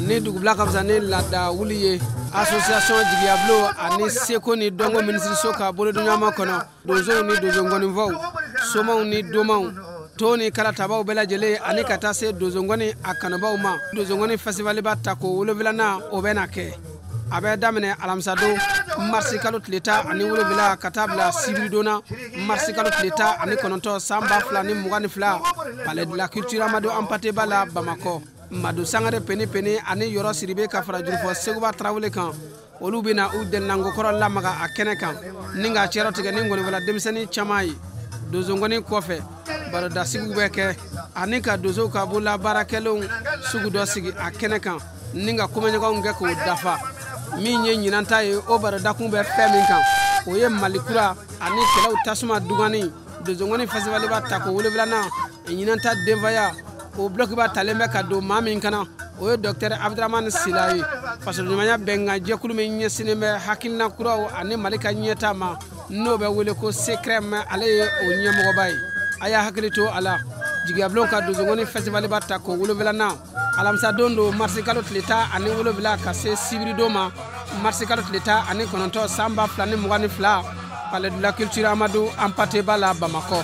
Ni dugubla ka fisa ni laada wuli ye association Jigiyablo ani Seko ni Dongo ministre soka bolo dunyama kono dozo ni dozo ngoni vaw somaw ni domaw toni kala tabaw bela jele ani kata se dozo ngoni akanabaw ma dozo ngoni festival ba tako wolowilana obena ke abe damene alamsado marsi kalo tleta ani wolowila katabla sibridona marsi kalo tleta ani kononto samba flani mugani fla palais de la culture amado ampate bala Bamako Madu sangare peni ani yoro siribe ka fara jurfo seguba trawle kan olu bina u del nango koro lamaga akene kan ninga chero tiga ningoni wala demseni chamai dozo ngoni kofe baro da sigu beke anika dozo ka bula barakelon sugu do sigi akene kan ninga kumenye ko ngeko dafa mi nye nyinanta ye o baro da kumbe femin kan o ye malikura ani kelaw tasuma dugani dozo ngoni festival ba tako wole blana nyinanta devaya o bloc ba talembe ka do mamin kana o docteur Abdraman Silayi faso nyanya benga jekulu me nyesine me hakilna kuraw ani malika nyeta ma no be wele ko secret me ale o nyemo bay aya hakilito ala Jigiyablo ka do zongoni festival ba ta ko wolo velana alamsa dondo marsi kalo tleta ani wolo vela ka se sibiri doma marsi kalo tleta ani kononto samba flani mugani fla palais de la culture amado ampate bala Bamako